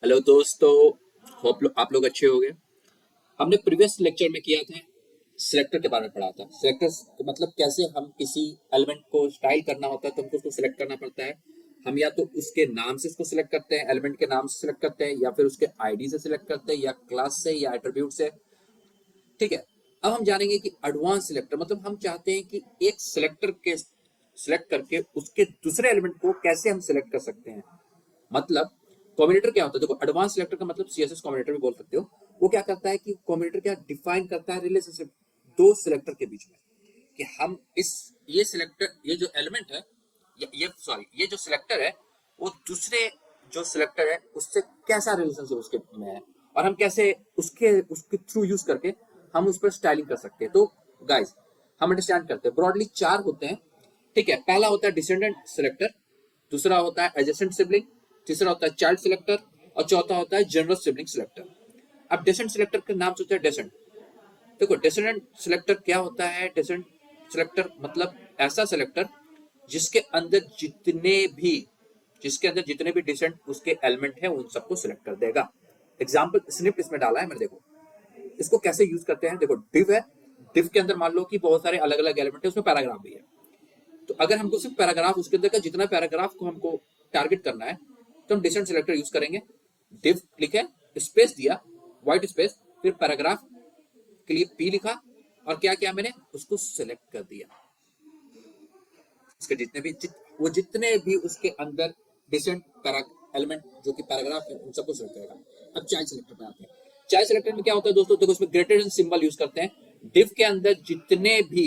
Hello दोस्तों, hope आप लोग अच्छे होंगे। हमने प्रीवियस लेक्चर में किया था, सिलेक्टर के बारे में पढ़ा था। सिलेक्टर मतलब कैसे हम किसी एलिमेंट को स्टाइल करना होता है तो हमको उसको सिलेक्ट करना पड़ता है। हम या तो उसके नाम से उसको सिलेक्ट करते हैं, एलिमेंट के नाम से सिलेक्ट करते हैं, या फिर उसके आईडी से सिलेक्ट करते हैं, या क्लास से, या एट्रीब्यूट से। ठीक है। अब हम जानेंगे कि एडवांस सिलेक्टर मतलब हम चाहते हैं कि एक सिलेक्टर के सिलेक्ट करके उसके दूसरे एलिमेंट को कैसे हम सिलेक्ट कर सकते हैं। मतलब कॉम्बिनेटर क्या होता है, देखो एडवांस सिलेक्टर का मतलब सीएसएस कॉम्बिनेटर भी बोल सकते हो। वो क्या करता है कि कॉम्बिनेटर क्या डिफाइन करता है रिलेशनशिप दो सिलेक्टर के बीच में, कि हम इस ये सिलेक्टर ये जो एलिमेंट है ये सॉरी ये जो सिलेक्टर है वो दूसरे जो सिलेक्टर है उससे कैसा रिलेशनशिप उसके में है, और हम कैसे उसके उसके थ्रू यूज करके हम उस पर स्टाइलिंग कर सकते हैं। तो गाइस हम अंडरस्टैंड करते हैं, ब्रॉडली चार होते हैं। ठीक है, पहला होता है डिसेंडेंट सिलेक्टर, दूसरा होता है एडजेसेंट सिबलिंग, तीसरा होता है चाइल्ड सिलेक्टर, और चौथा होता है जनरल सिबलिंग सिलेक्टर। अब डेसेंट सिलेक्टर का नाम सोचते हैं डेसेंट। देखो डेसेंट सिलेक्टर क्या होता है, डेसेंट सिलेक्टर मतलब ऐसा सिलेक्टर जिसके अंदर जितने भी जिसके अंदर जितने भी डिसेंट उसके एलिमेंट है उन सबको सिलेक्ट कर देगा। एग्जाम्पल स्निप इसमें डाला है मैंने, देखो इसको कैसे यूज करते हैं। देखो डिव है, डिव के अंदर मान लो कि बहुत सारे अलग अलग एलिमेंट है, उसमें पैराग्राफ भी है। तो अगर हमको सिर्फ पैराग्राफ उसके अंदर का जितना पैराग्राफ को हमको टारगेट करना है तो हम डिस्टेंस सिलेक्टर यूज करेंगे। डिव लिखे, स्पेस दिया, व्हाइट स्पेस, फिर पैराग्राफ के लिए पी लिखा, और क्या किया मैंने उसको सिलेक्ट कर दिया। उसके जितने भी वो जितने भी उसके अंदर डिसेंट पैरा एलिमेंट जो कि पैराग्राफ है उन सबको सिलेक्ट करेगा। अब चाइल्ड सिलेक्टर पे आते हैं। चाइल्ड सिलेक्टर में क्या होता है दोस्तों, देखो उसमें ग्रेटर सिंबल यूज करते हैं। डिव के अंदर जितने भी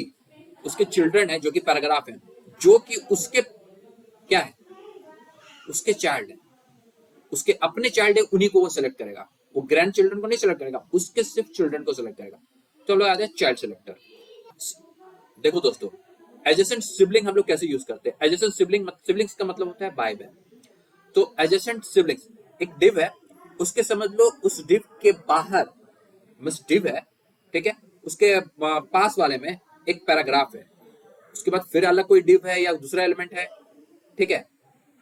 उसके चिल्ड्रन है जो कि पैराग्राफ है, जो कि उसके क्या है, उसके चाइल्ड है, उसके अपने चाइल्ड है, उन्हीं को वो सिलेक्ट करेगा। वो ग्रैंड चिल्ड्रन को नहीं सिलेक्ट करेगा, उसके सिर्फ चिल्ड्रन को सिलेक्ट करेगा। तो हम लोग आते हैं चाइल्ड सिलेक्टर। देखो दोस्तों, एडजेसेंट सिबलिंग हम लोग कैसे यूज करते हैं। एडजेसेंट सिबलिंग सिबलिंग्स का मतलब होता है भाई बहन। तो एडजेसेंट सिबलिंग्स एक डिव है, उसके समझ लो उस डिव के बाहर मिस डिव है, ठीक है, उसके पास वाले में एक पैराग्राफ है, उसके बाद फिर अलग कोई डिव है या दूसरा एलिमेंट है। ठीक है,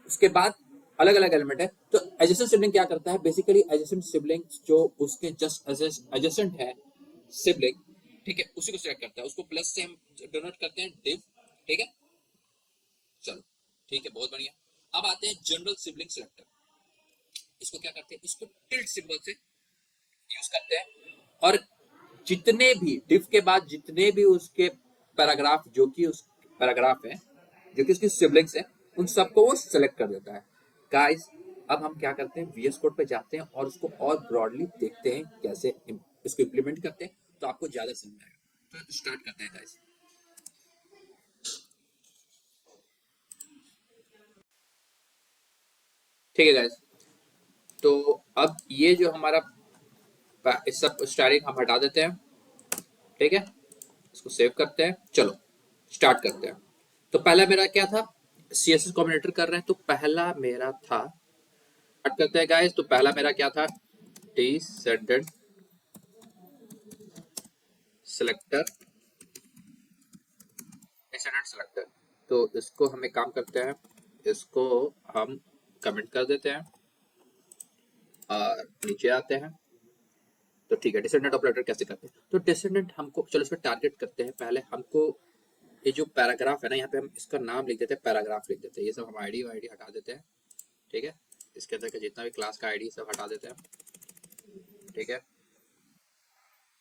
उसके बाद अलग अलग एलिमेंट है। तो एडजेसेंट सिबलिंग क्या करता है, बेसिकली एडजेसेंट सिबलिंग जो उसके जस्ट एडजेसेंट है सिबलिंग, ठीक है, उसी को सिलेक्ट करता है। उसको प्लस से हम डोनेट करते हैं डिव। ठीक है, चलो ठीक है, बहुत बढ़िया। अब आते हैं जनरल सिबलिंग सिलेक्टर। इसको क्या करते हैं, इसको टिल्ट सिंबल से यूज करते हैं, और जितने भी डिव के बाद जितने भी उसके पैराग्राफ जो कि उस पैराग्राफ है जो कि उसकी सिबलिंग्स है उन सबको वो सिलेक्ट कर देता है। गाइस अब हम क्या करते हैं, वीएस कोड पे जाते हैं और उसको और ब्रॉडली देखते हैं कैसे इसको इम्प्लीमेंट करते हैं, तो आपको ज्यादा समझ आएगा। तो स्टार्ट करते हैं गाइस। ठीक है गाइस, तो अब ये जो हमारा इस सब स्टाइलिंग हम हटा देते हैं। ठीक है, इसको सेव करते हैं, चलो स्टार्ट करते हैं। तो पहला मेरा क्या था, सीएसएस कॉम्बिनेटर कर रहे हैं, तो पहला मेरा था, स्टार्ट करते हैं गाइस। तो पहला मेरा क्या था, डिसेंडेंट सिलेक्टर, डिसेंडेंट सिलेक्टर। तो इसको हम एक काम करते हैं, इसको हम कमेंट कर देते हैं और नीचे आते हैं। तो ठीक है, डिसेंडेंट ऑपरेटर कैसे करते हैं, तो डिसेंडेंट हमको चलो इस पर टारगेट करते हैं। पहले हमको ये जो पैराग्राफ है ना, यहाँ पे हम इसका नाम लिख देते हैं, पैराग्राफ लिख देते हैं। ये सब हम आईडी वाईडी हटा देते हैं। ठीक है, इसके अंदर का जितना भी क्लास का आईडी सब हटा देते हैं। ठीक है,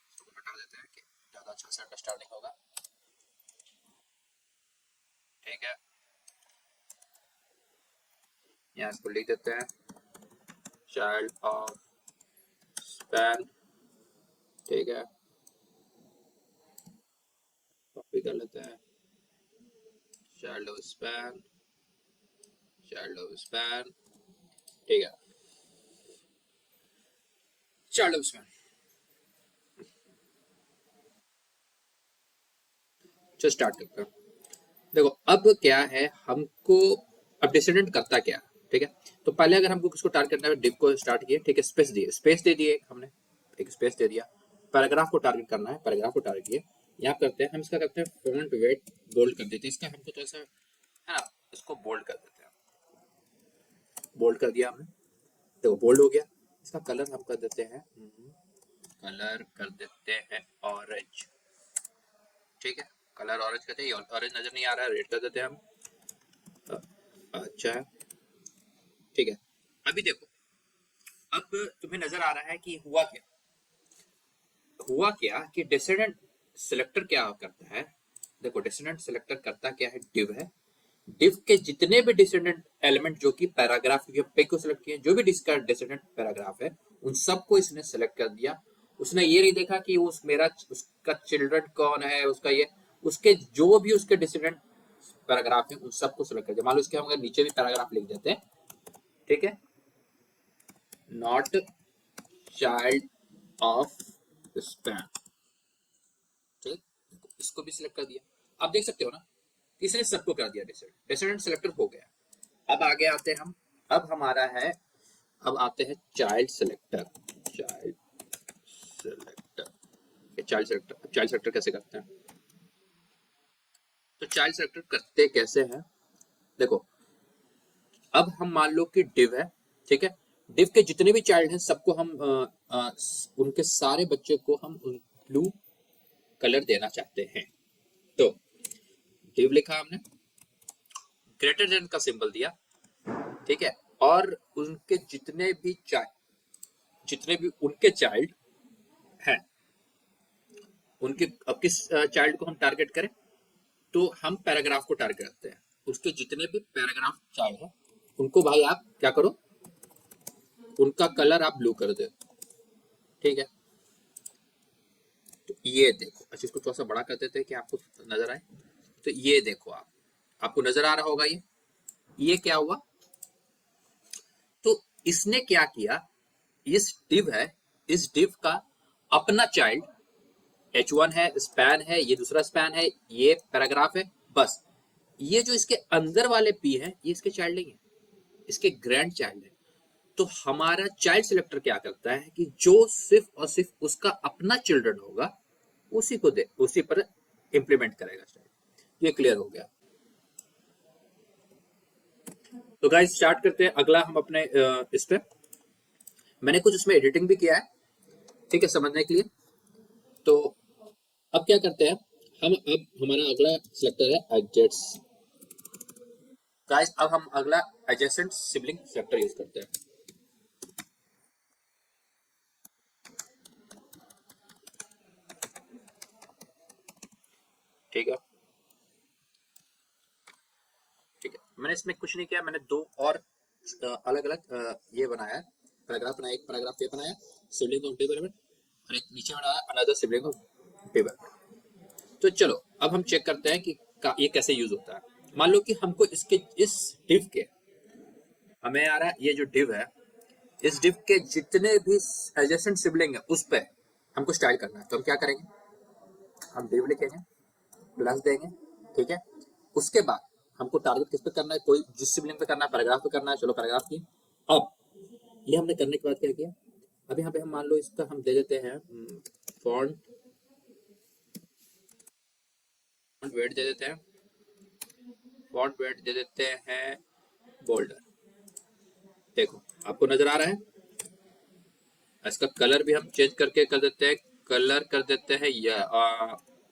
इसको हटा देते हैं कि ज़्यादा अच्छा से अंडरस्टैंडिंग होगा। ठीक है, यहाँ इसको लिख देते हैं चाइल्ड ऑफ स्पैन। ठीक है, कॉपी कर लेते हैं, child of span, child of span. ठीक है, चाइल्ड ऑफ स्पैन। चलो स्टार्ट करते हैं। देखो अब क्या है हमको, अब डिसेंडेंट करता क्या है। ठीक है, तो पहले अगर हमको किसको टारगेट करना है, डिव को स्टार्ट किए। ठीक है, स्पेस दिए, स्पेस दे दिए हमने, एक स्पेस दे दिया। पैराग्राफ को टारगेट करना है, पैराग्राफ को टारगेट किए। यहाँ करते हैं हम, इसका करते हैं फॉन्ट वेट बोल्ड कर देते हैं, इसका हमको तो ऐसा है ना, इसको बोल्ड कर देते हैं। बोल्ड कर दिया हमने, देखो बोल्ड हो गया। इसका कलर हम कर देते हैं, कलर कर देते हैं ऑरेंज। ठीक है, कलर ऑरेंज करते हैं, ऑरेंज नजर नहीं आ रहा है, रेड कर देते हैं हम। अच्छा है, ठीक है। अभी देखो, अब तुम्हें नजर आ रहा है कि हुआ क्या कि डिसेंडेंट सिलेक्टर क्या करता है। देखो, डिसेंडेंट सिलेक्टर करता क्या है, डिव है। डिव के जितने भी डिसेंडेंट एलिमेंट जो कि पैराग्राफ पे को सिलेक्ट किए, जो भी डिसेंडेंट पैराग्राफ है, उन सबको इसने सिलेक्ट कर दिया। उसने ये नहीं देखा कि उसका चिल्ड्रन कौन है, उसका ये, उसके जो भी उसके डिसेंडेंट पैराग्राफ है उन सबको सिलेक्ट कर दिया। मान लो इसके हम अगर नीचे भी पैराग्राफ लिख देते हैं, ठीक है, नॉट चाइल्ड ऑफ स्पैन, ठीक, इसको भी सिलेक्ट कर दिया। आप देख सकते हो ना, इसने सबको कर दिया डिसेंडेंट सिलेक्टर हो गया। अब आगे आते हैं हम, अब हमारा है, अब आते हैं child selector. Child selector, child selector कैसे करते हैं? तो चाइल्ड सिलेक्टर करते कैसे हैं, देखो, अब हम मान लो कि डिव है, ठीक है, डिव के जितने भी चाइल्ड हैं सबको हम उनके सारे बच्चे को हम ब्लू कलर देना चाहते हैं। तो डिव लिखा हमने, ग्रेटर देन का सिंबल दिया, ठीक है, और उनके जितने भी उनके चाइल्ड हैं, उनके, अब किस चाइल्ड को हम टारगेट करें, तो हम पैराग्राफ को टारगेट करते हैं। उसके जितने भी पैराग्राफ चाइल्ड है उनको भाई आप क्या करो, उनका कलर आप ब्लू कर दो, ठीक है। तो ये देखो, अच्छा इसको थोड़ा सा बड़ा कर देते हैं कि आपको नजर आए। तो ये देखो, आपको नजर आ रहा होगा, ये क्या हुआ, तो इसने क्या किया, इस डिव है, इस डिव का अपना चाइल्ड H1 है, स्पैन है, ये दूसरा स्पैन है, ये पैराग्राफ है, बस ये जो इसके अंदर वाले पी है ये इसके चाइल्ड नहीं है, इसके ग्रैंड चाइल्ड है। तो हमारा चाइल्ड सिलेक्टर क्या करता है कि जो सिर्फ और सिर्फ उसका अपना चिल्ड्रन होगा उसी पर इंप्लीमेंट करेगा चाइल्ड। ये क्लियर हो गया। तो गाइस स्टार्ट करते हैं अगला हम अपने इस पे, मैंने कुछ इसमें एडिटिंग भी किया है, ठीक है, समझने के लिए। तो अब क्या करते हैं अब हमारा अगला सिलेक्टर है एडजेसेंट। गाइस अब हम अगला एडजेसेंट सिबलिंग सिलेक्टर यूज करते हैं। ठीक है, ठीक है, मैंने इसमें कुछ नहीं किया, मैंने दो और अलग अलग ये बनाया, पैराग्राफ बनाया, एक पैराग्राफ ये बनाया सिबलिंग ऑफ डेवलपमेंट, और एक नीचे बनाया अनदर सिबलिंग ऑफ डेवलपमेंट। तो चलो अब हम चेक करते हैं कि ये कैसे यूज होता है। मान लो कि हमको इस डिव के, हमें आ रहा है ये जो डिव है, इस डिव के जितने भी एडजेसेंट सिबलिंग है उस पर हमको स्टाइल करना है। तो हम क्या करेंगे, हम डिव लिखेंगे, प्लस देंगे, ठीक है। उसके बाद हमको टारगेट किस पे करना है, कोई जिस सिबलिंग पे करना है, पैराग्राफ पे करना है, चलो पैराग्राफ की। अब ये हमने करने के बाद क्या किया, अब यहाँ पे हम मान लो इसका हम दे देते हैं फॉन्ट वेट दे देते हैं, फॉन्ट वेट दे देते हैं बोल्डर। देखो आपको नजर आ रहा है, इसका कलर भी हम चेंज करके कर देते हैं, कलर कर देते हैं या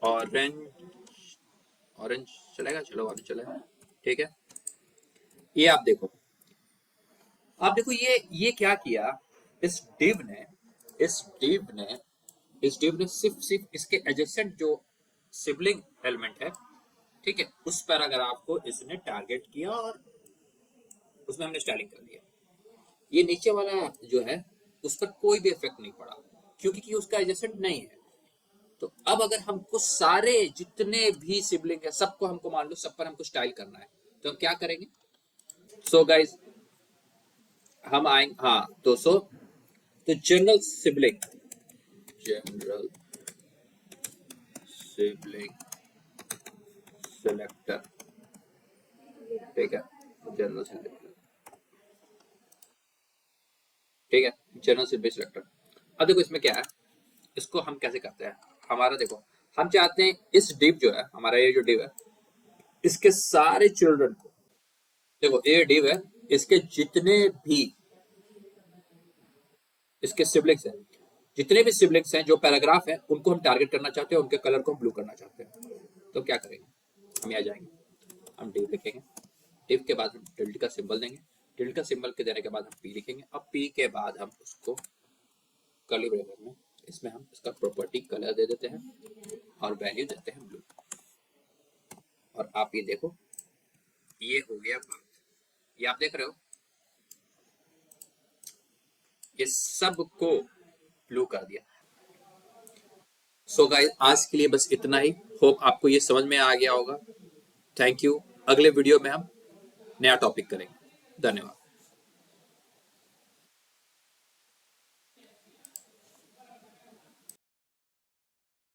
ऑरेंज, ऑरेंज चलेगा, चलो ऑरेंज चलेगा, ठीक है। ये आप देखो ये क्या किया, इस डिव ने इस डिव ने इस डिव ने सिर्फ इसके एडजेसेंट जो सिबलिंग एलिमेंट है, ठीक है, उस पैराग्राफ को इसने टारगेट किया और उसमें हमने स्टाइलिंग कर दिया। ये नीचे वाला जो है उस पर कोई भी इफेक्ट नहीं पड़ा, क्योंकि कि उसका एडजेसेंट नहीं है। तो अब अगर हमको सारे जितने भी सिबलिंग है सबको हमको मान लो सब पर हमको स्टाइल करना है, तो हम क्या करेंगे, सो गाइस हम आएंगे, हाँ तो जनरल सिबलिंग सिलेक्टर, ठीक है, जनरल सिलेक्टर, ठीक है, जनरल सिबलिंग सिलेक्टर। अब देखो इसमें क्या है, इसको हम कैसे करते हैं, हमारा देखो, हम चाहते हैं इस डिव जो है, हमारा ये जो डिव है, इसके सारे चिल्ड्रन को, देखो ये डिव है, इसके जितने भी इसके सिबलिंग्स हैं, जितने भी सिबलिंग्स हैं जो पैराग्राफ है उनको हम टारगेट करना चाहते हैं, उनके कलर को ब्लू करना चाहते हैं। तो क्या करेंगे, हम यहाँ जाएंगे, हम div लिखेंगे, div के बाद हम टिल्ड का सिंबल देंगे, टिल्ड का सिंबल के देने के बाद हम p लिखेंगे। अब p के बाद हम उसको कर्ली ब्रैकेट में इसमें हम इसका प्रॉपर्टी कलर दे देते हैं और वैल्यू देते हैं ब्लू। और आप ये देखो, ये हो गया बात, ये आप देख रहे हो, ये सब को ब्लू कर दिया। सो गाइस, आज के लिए बस इतना ही। होप आपको ये समझ में आ गया होगा। Thank you. अगले वीडियो में हम नया टॉपिक करेंगे। धन्यवाद।